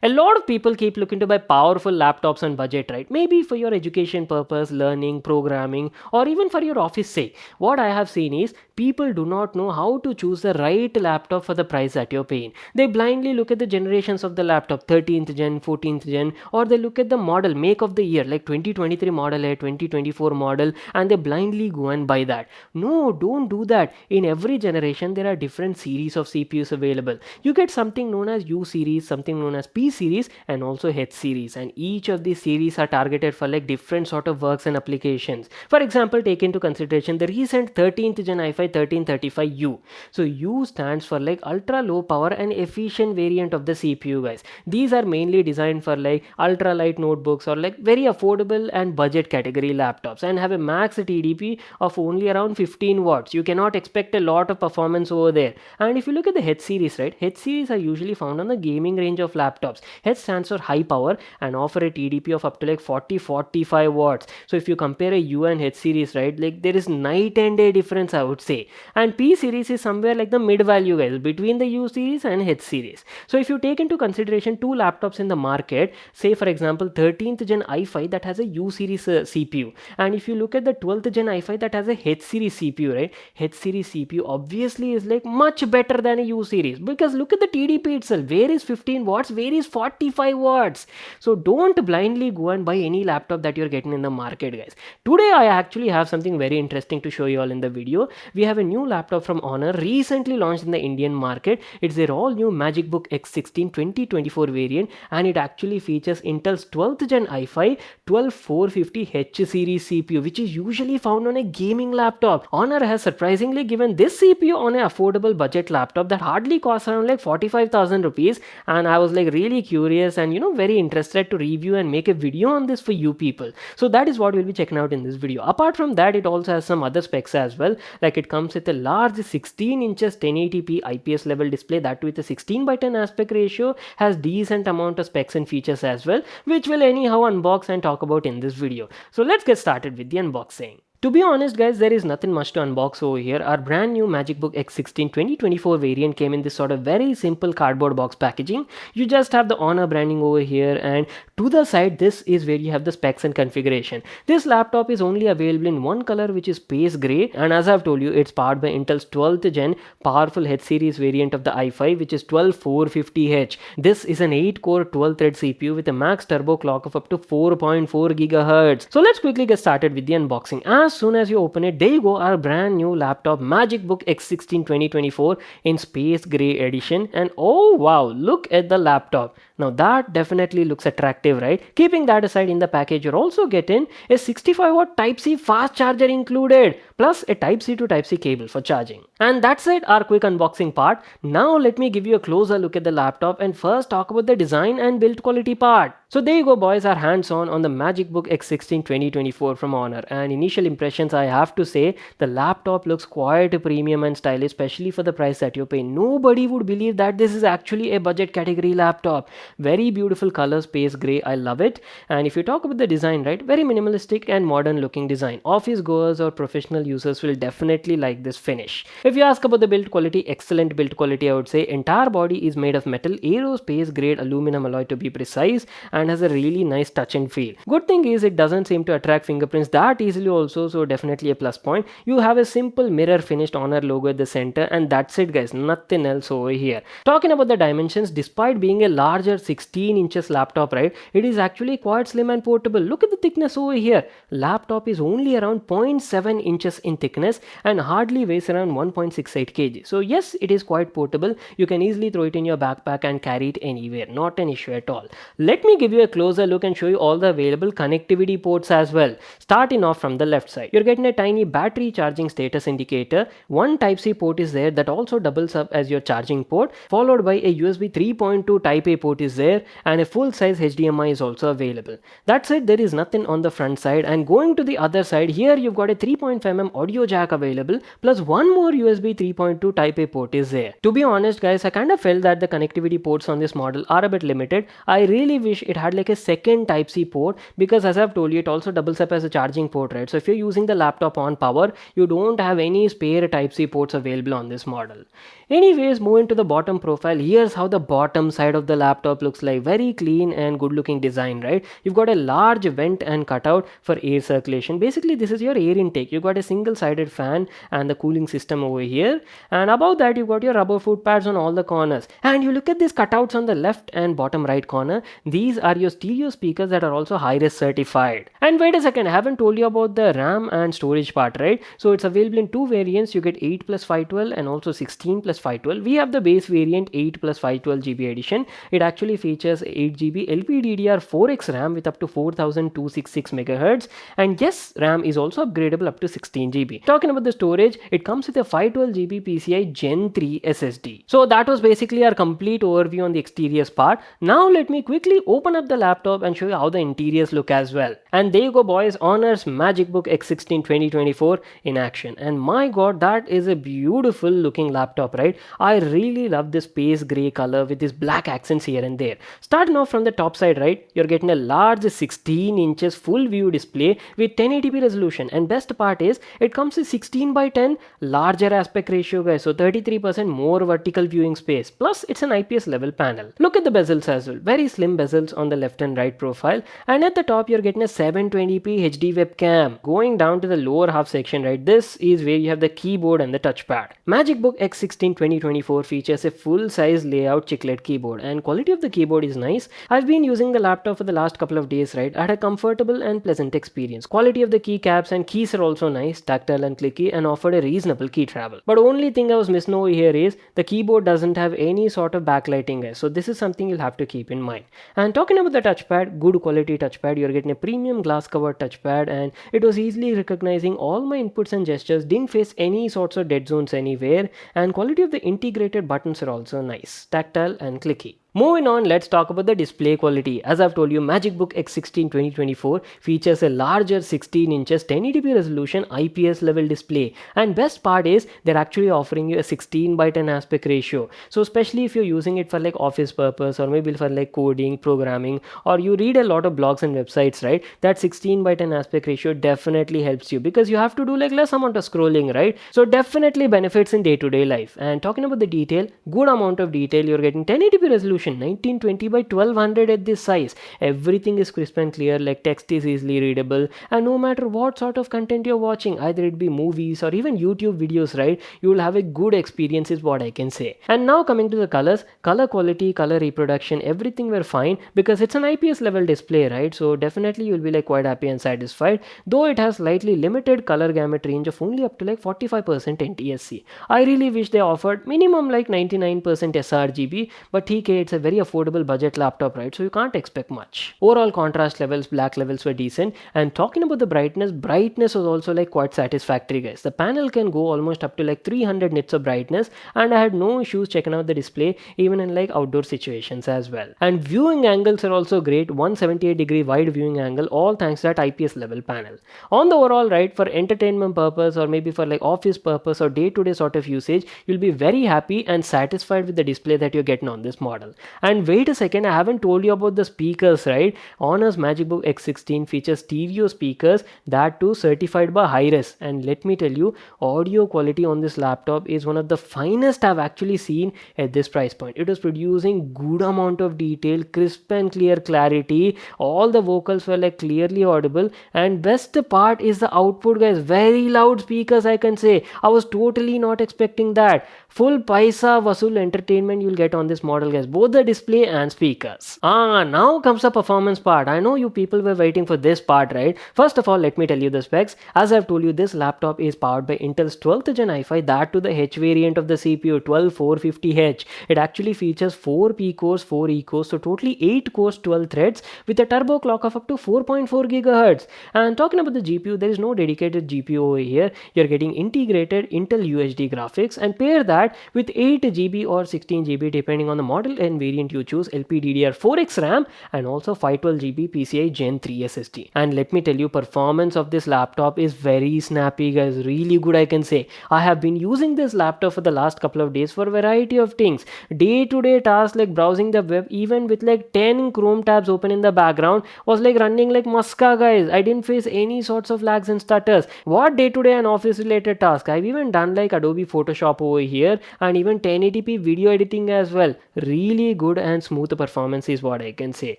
A lot of people keep looking to buy powerful laptops on budget, right? Maybe for your education purpose, learning, programming, or even for your office sake. What I have seen is people do not know how to choose the right laptop for the price that you're paying. They blindly look at the generations of the laptop, 13th gen, 14th gen, or they look at the model, make of the year, like 2023 model or 2024 model, and they blindly go and buy that. No, don't do that. In every generation, there are different series of CPUs available. You get something known as U series, something known as P series, and also H series, and each of these series are targeted for like different sort of works and applications. For example, take into consideration the recent 13th gen i5 1335U. So U stands for like ultra low power and efficient variant of the CPU, guys. These are mainly designed for like ultra light notebooks or like very affordable and budget category laptops, and have a max TDP of only around 15 watts. You cannot expect a lot of performance over there. And if you look at the H series, right, H series are usually found on the gaming range of laptops. H stands for high power and offer a TDP of up to like 40-45 watts. So if you compare a U and H series, right, like there is night and day difference, I would say. And P series is somewhere like the mid value, guys, between the U series and H series. So if you take into consideration two laptops in the market, say for example 13th gen i5 that has a U series CPU, and if you look at the 12th gen i5 that has a H series CPU, right, H series CPU obviously is like much better than a U series, because look at the TDP itself. Where is 15 watts, where is 45 watts? So don't blindly go and buy any laptop that you're getting in the market, guys. Today I actually have something very interesting to show you all in the video. We have a new laptop from Honor, recently launched in the Indian market. It's their all new MagicBook X16 2024 variant, and it actually features Intel's 12th gen i5 12450H series CPU, which is usually found on a gaming laptop. Honor has surprisingly given this CPU on an affordable budget laptop that hardly costs around like 45,000 rupees, and I was like really curious and very interested to review and make a video on this for you people. So that is what we'll be checking out in this video. Apart from that, it also has some other specs as well. Like it comes with a large 16 inches 1080p IPS level display, that too with a 16:10 aspect ratio, has decent amount of specs and features as well, which we'll anyhow unbox and talk about in this video. So let's get started with the unboxing. To be honest, guys, there is nothing much to unbox over here. Our brand new MagicBook X16 2024 variant came in this sort of very simple cardboard box packaging. You just have the Honor branding over here, and to the side, this is where you have the specs and configuration. This laptop is only available in one color, which is space gray, and as I've told you, it's powered by Intel's 12th gen powerful H series variant of the i5, which is 12450H. This is an 8-core 12-thread CPU with a max turbo clock of up to 4.4 GHz. So let's quickly get started with the unboxing. As soon as you open it, there you go, our brand new laptop MagicBook X16 2024 in space gray edition. And oh wow, look at the laptop. Now that definitely looks attractive, right? Keeping that aside, in the package you're also getting a 65 watt Type-C fast charger included, plus a Type-C to Type-C cable for charging. And that's it, our quick unboxing part. Now let me give you a closer look at the laptop and first talk about the design and build quality part. So there you go, boys, our hands-on the MagicBook X16 2024 from Honor. And initial impressions, I have to say, the laptop looks quite premium and stylish, especially for the price that you're paying. Nobody would believe that this is actually a budget category laptop. Very beautiful color, space gray, I love it. And if you talk about the design, right, very minimalistic and modern looking design. Office goers or professional users will definitely like this finish. If you ask about the build quality, excellent build quality, I would say. Entire body is made of metal, aerospace grade aluminum alloy to be precise, and has a really nice touch and feel. Good thing is it doesn't seem to attract fingerprints that easily also, so definitely a plus point. You have a simple mirror finished Honor logo at the center, and that's it, guys, nothing else over here. Talking about the dimensions, despite being a larger 16 inches laptop, right, it is actually quite slim and portable. Look at the thickness over here. Laptop is only around 0.7 inches in thickness and hardly weighs around 1.68 kg. So yes, it is quite portable. You can easily throw it in your backpack and carry it anywhere, not an issue at all. Let me give you a closer look and show you all the available connectivity ports as well. Starting off from the left side, you're getting a tiny battery charging status indicator. One Type-C port is there that also doubles up as your charging port, followed by a USB 3.2 Type-A port is there, and a full-size HDMI HDMI is also available. That's it, there is nothing on the front side. And going to the other side, here you've got a 3.5mm audio jack available, plus one more USB 3.2 Type A port is there. To be honest guys, I kind of felt that the connectivity ports on this model are a bit limited. I really wish it had like a second Type-C port, because as I've told you, it also doubles up as a charging port, right? So if you're using the laptop on power, you don't have any spare Type-C ports available on this model. Anyways, moving to the bottom profile, here's how the bottom side of the laptop looks like. Very clean and good looking design, right? You've got a large vent and cutout for air circulation. Basically, this is your air intake. You've got a single sided fan and the cooling system over here, and above that you've got your rubber foot pads on all the corners. And you look at these cutouts on the left and bottom right corner, these are your stereo speakers that are also Hi-Res certified. And wait a second, I haven't told you about the RAM and storage part, right? So it's available in two variants. You get 8 plus 512 and also 16 plus 512. We have the base variant 8 plus 512 GB edition. It actually features 8 GB LPDDR4X RAM with up to 4266 MHz, and yes, RAM is also upgradable up to 16 GB. Talking about the storage, it comes with a 512 GB PCI Gen 3 SSD. So that was basically our complete overview on the exteriors part. Now let me quickly open up the laptop and show you how the interiors look as well. And there you go boys, Honor's MagicBook X16 2024 in action. And my god, that is a beautiful looking laptop, right? I really love this space gray color with these black accents here and there. Starting off from the top side, right, you're getting a large 16 inches full view display with 1080p resolution, and best part is it comes with 16 by 10 larger aspect ratio guys, so 33% more vertical viewing space, plus it's an IPS level panel. Look at the bezels as well, very slim bezels on the left and right profile, and at the top you're getting a 720p HD webcam. Going down to the lower half section, right, this is where you have the keyboard and the touchpad. MagicBook X16 2024 features a full-size layout chiclet keyboard, and quality of the keyboard is nice. I've been using the laptop for the last couple of days, right? I had a comfortable and pleasant experience. Quality of the keycaps and keys are also nice, tactile and clicky, and offered a reasonable key travel. But only thing I was missing over here is the keyboard doesn't have any sort of backlighting guys, so this is something you'll have to keep in mind. And talking about the touchpad, good quality touchpad. You're getting a premium glass covered touchpad, and it was easily recognizing all my inputs and gestures, didn't face any sorts of dead zones anywhere, and quality of the integrated buttons are also nice, tactile and clicky. Moving on, let's talk about the display quality. As I've told you, MagicBook X16 2024 features a larger 16 inches 1080p resolution IPS level display, and best part is they're actually offering you a 16 by 10 aspect ratio. So especially if you're using it for like office purpose, or maybe for like coding, programming, or you read a lot of blogs and websites, right, that 16 by 10 aspect ratio definitely helps you, because you have to do like less amount of scrolling, right? So definitely benefits in day-to-day life. And talking about the detail, good amount of detail. You're getting 1080p resolution, 1920 by 1200 at this size. Everything is crisp and clear, like text is easily readable, and no matter what sort of content you're watching, either it be movies or even YouTube videos, right, you will have a good experience is what I can say. And now coming to the colors, color quality, color reproduction, everything were fine, because it's an IPS level display, right? So definitely you'll be like quite happy and satisfied, though it has slightly limited color gamut range of only up to like 45% NTSC. I really wish they offered minimum like 99% sRGB, but TK, it's a very affordable budget laptop, right? So you can't expect much. Overall contrast levels, black levels were decent. And talking about the brightness was also like quite satisfactory guys. The panel can go almost up to like 300 nits of brightness, and I had no issues checking out the display even in like outdoor situations as well. And viewing angles are also great, 178-degree wide viewing angle, all thanks to that IPS level panel. On the overall, right, for entertainment purpose or maybe for like office purpose or day-to-day sort of usage, you'll be very happy and satisfied with the display that you're getting on this model. And wait a second, I haven't told you about the speakers, right? Honor's MagicBook X16 features stereo speakers, that too certified by Hi-Res. And let me tell you, audio quality on this laptop is one of the finest I've actually seen at this price point. It was producing good amount of detail, crisp and clear clarity. All the vocals were like clearly audible, and best part is the output guys, very loud speakers I can say. I was totally not expecting that. Full paisa vasool entertainment you'll get on this model guys, both the display and speakers. Now comes the performance part. I know you people were waiting for this part, right? First of all, let me tell you the specs. As I've told you, this laptop is powered by Intel's 12th gen i5, that to the H variant of the CPU, 12450H. It actually features 4 P cores, 4 E cores, so totally 8 cores, 12 threads with a turbo clock of up to 4.4 GHz. And talking about the GPU, there is no dedicated GPU over here. You're getting integrated Intel UHD graphics, and pair that with 8 GB or 16 GB depending on the model NVIDIA variant you choose, LPDDR4X RAM and also 512GB PCI Gen 3 SSD. And let me tell you, performance of this laptop is very snappy guys, really good I can say. I have been using this laptop for the last couple of days for a variety of things. Day-to-day tasks like browsing the web, even with like 10 Chrome tabs open in the background, was like running like muska guys. I didn't face any sorts of lags and stutters. What day-to-day and office related tasks? I've even done like Adobe Photoshop over here and even 1080p video editing as well. Really good and smooth performance is what I can say.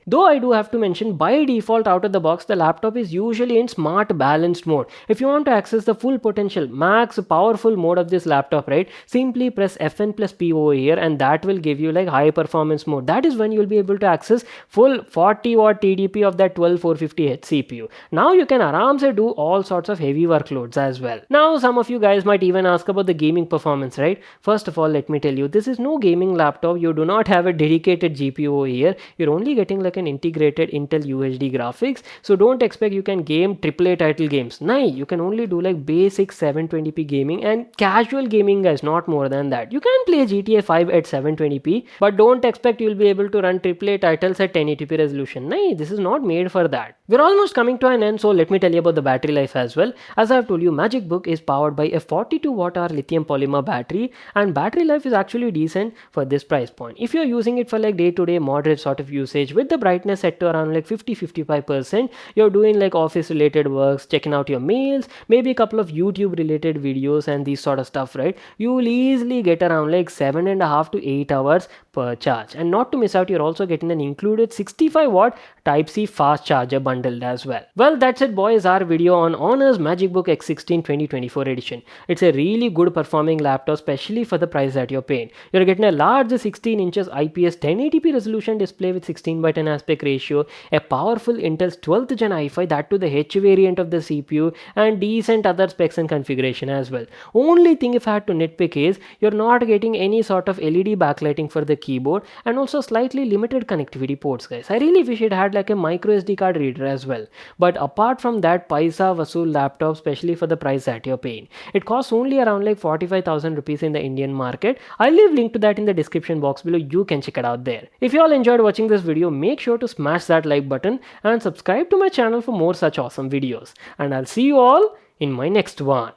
Though I do have to mention, by default out of the box the laptop is usually in smart balanced mode. If you want to access the full potential max powerful mode of this laptop, right, simply press Fn plus P over here and that will give you like high performance mode. That is when you'll be able to access full 40 watt TDP of that 12450H CPU. Now you can aramse do all sorts of heavy workloads as well. Now some of you guys might even ask about the gaming performance, right? First of all, let me tell you, this is no gaming laptop. You do not have a dedicated GPU over here. You're only getting like an integrated Intel UHD graphics. So don't expect you can game AAA title games. No, you can only do like basic 720p gaming and casual gaming guys, not more than that. You can play GTA 5 at 720p, but don't expect you'll be able to run AAA titles at 1080p resolution. No, this is not made for that. We're almost coming to an end, so let me tell you about the battery life as well. As I have told you, MagicBook is powered by a 42 watt hour lithium polymer battery, and battery life is actually decent for this price point. If you're using it for like day-to-day moderate sort of usage with the brightness set to around like 50-55%, you're doing like office related works, checking out your mails, maybe a couple of YouTube related videos and these sort of stuff, right? You will easily get around like 7.5 to 8 hours per charge. And not to miss out, you're also getting an included 65 watt Type-C fast charger bundled as well. Well, that's it boys, our video on Honor's MagicBook X16 2024 edition. It's a really good performing laptop, especially for the price that you're paying. You're getting a large 16 inches IPS 1080p resolution display with 16:10 aspect ratio, a powerful Intel's 12th gen i5, that to the H variant of the CPU, and decent other specs and configuration as well. Only thing if I had to nitpick is you're not getting any sort of LED backlighting for the keyboard and also slightly limited connectivity ports guys. I really wish it had like a micro SD card reader as well. But apart from that, paisa vasool laptop, especially for the price that you're paying. It costs only around like 45,000 rupees in the Indian market. I'll leave link to that in the description box below. You can check it out there. If you all enjoyed watching this video, make sure to smash that like button and subscribe to my channel for more such awesome videos. And I'll see you all in my next one.